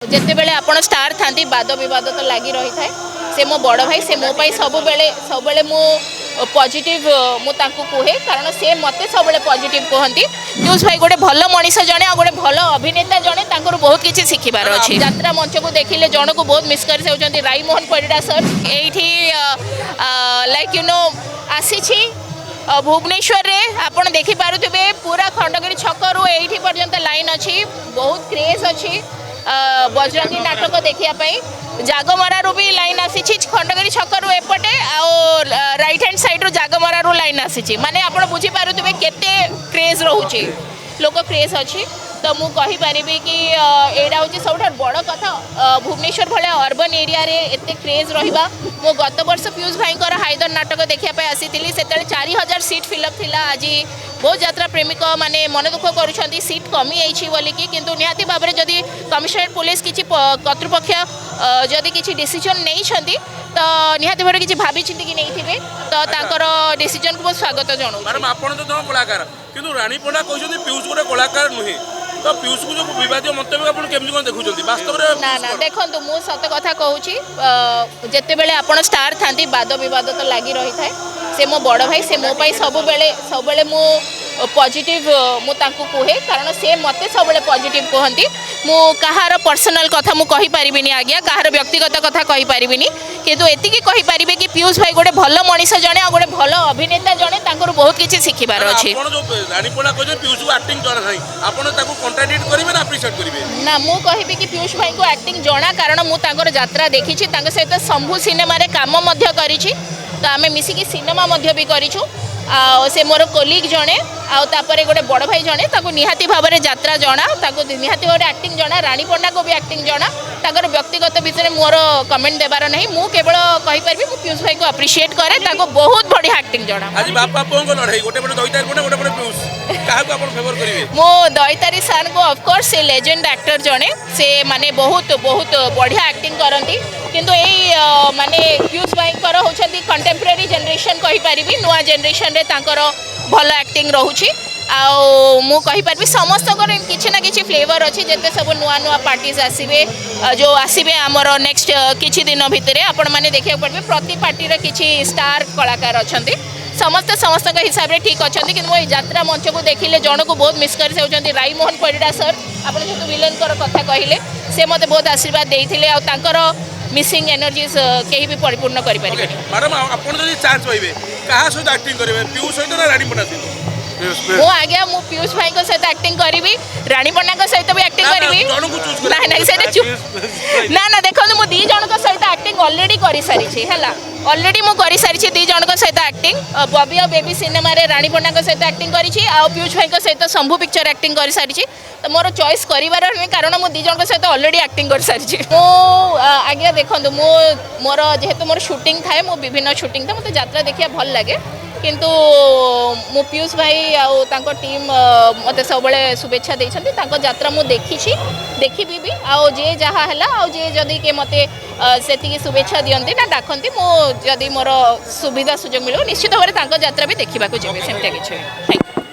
जिते बेले आपण स्टार थांती वाद विवाद तो लगी रही थाए से मो बड़ भाई से मो पाई सब बेले मो पॉजिटिव मु तांको कहे कारण से मते सब बेले पॉजिटिव कहती पीयूष भाई गोटे भल मनीष जने आ गोटे भल अभिनेता जने तांकर बहुत किछि सिखिबार अछि। यात्रा मंच को देखिले जन को बहुत मिस कर से राई मोहन परिडा सर एठी लाइक यू नो आसी भुवनेश्वर रे आपण देखि पारुथिबे पूरा खंडगिरी छक रु एठी पर्यंत लाइन अछि बहुत क्रेज अछि बजरंगी नाटक देखापी जागमरा रू भी लाइन आसी खंडगिरी छकरू एपटे राइट हैंड साइड रू जागमरा रू लाइन आसी माने आप बुझीपारे केते क्रेज रोचे लोक क्रेज अच्छी तो मु कहीपरि कि यहाँ हूँ सब बड़ कथा भुवनेश्वर भाया अर्बन एरिया रे एते क्रेज रहा मो गत वर्ष पीयूष भाई हाइदर नाटक देखापी आसी से 4000 सीट फिलअप थिला। आज बहुत यात्रा प्रेमिक माने मन दुख कर सीट कमी जाइए बोलिकी किंतु निहाती भाव में जदि कमिशनरेट पुलिस किसी कर्तृपक्ष जदि किसी डिसीजन नहीं तो निहाती भाव किसी भाभी चिंती कि नहीं थे तो तांकर डिसीजन को बहुत स्वागत जनाऊँ। मैडम आपण तो कलाकार किंतु रानी पंडा कहते पीयूष गोटे कलाकार नुहे तो पीयूष को जो विवाद मंतव्य आप केमती कौन देखुं वास्तव में ना ना देखो मु सत कथा कहूँ जिते बेले आपण स्टार थांती वाद विवाद तो लगी रही थाए से मो बड़ भाई से मो पाई सब बेले मु पॉजिटिव मु तांको कहे कारण से मते सब बेले पॉजिटिव कहती मु कहार पर्सनल कथा मु कहि परिबिनी आज्ञा कहार व्यक्तिगत कथा कहि परिबिनी किंतु एतिकी कहि परिबे कि पीयूष भाई गोटे भल मनीष जने आ गोटे भल अभिनेता जने तांकर बहुत किछि सिखिबार अछि। आपण जो रानी पणा कहजे पीयूष को एक्टिंग जଣା नाही आपण ताको कॉन्ट्राडिक्ट करिवे ना अप्रिशिएट करिवे ना मु कहिबे कि पीयूष भाई को एक्टिंग जଣା कारण मु तांकर यात्रा देखिछि तांक सहित शंभु सिनेमा रे काम मध्य करिछि तो आमे मिसिकी सिनेमा मध्य भी करिछु से मोर कोलिग जने आउे गोटे बड़ भाई जने ताको निहाती भाव में यात्रा जଣା ताको निहाती भाव एक्टिंग जଣା रानी पंडा को भी एक्टिंग जଣା ताकर व्यक्तिगत विषय मोर कमेंट देबार नहीं मु केवल कहि परबी मु पीयूष भाई को अप्रिशिएट करे ताको बहुत बढ़िया एक्टिंग जଣା। आज बापा पोंगो लड़ाई गोटे बड़े दैतारी गोटे बड़े पीयूष काहा को आपण फेवर करिवे मो दैतारी सर को ऑफ कोर्स से लेजेंड एक्टर जने से माने बहुत बहुत बढ़िया एक्टिंग करंती किंतु एई माने पीयूष भाई होचंती कंटेम्पररी जनरेशन कहि परिबी नुआ जनरेशन रे तांकर भल एक्टिंग रोची मु कहि परबी समस्त किछि ना किछि फ्लेवर अच्छी जिते सब नुआ नुआ पार्टीज आसबे जो आसबे आमर नेक्स्ट किछि दिन भितर आपण माने देखिया पड़बे प्रति पार्टी रे किछि स्टार कलाकार अछंती समस्त हिसाब से ठीक अच्छा कि यात्रा मंच को देखिले जन को बहुत मिस कर से राई मोहन परिडा सर आप जो विलेन कथा कहले से मते बहुत आशीर्वाद देते मिसिंग एनर्जीज कहीं भी परिपूर्ण कर पारे। मैडम आपण जदि चांस पाइबे कहा सहित एक्टिंग करिवे पीयूष सहित ना रानी पंडा सहित मु आज्ञा मु पीयूष भाई को सहित एक्टिंग करी रानी पंडा सहित भी एक्टिंग करी ना ना से चुप ना ना देखो मु दी जन सहित एक्टिंग ऑलरेडी कर सारी है ऑलरेडी मु कर सारी दी जन सहित एक्टिंग बॉबी और बेबी सिनेमा रे रानी पंडा सहित एक्टिंग करी पीयूष भाई सहित शंभु पिक्चर एक्टिंग कर सारी तो मोर चॉइस करिवार नहीं कारण मु दी जन सहित ऑलरेडी एक्टिंग कर सारी मो आज्ञा देखो मोर जेहेतु मोर शूटिंग थाए मो विभिन्न शूटिंग था मत यात्रा देखिया भल लगे किंतु मो पीयूष भाई आउ टीम मत सब शुभेच्छा देछंती यात्रा मु देखी भी आउ जे जहाँ है आउ जे जदि के मते से शुभेच्छा दियंती ना डाकती मो जदि मोर सुविधा सुजोग मिलो निश्चित भाव में यात्रा भी देखा जीवे सेमती किसी।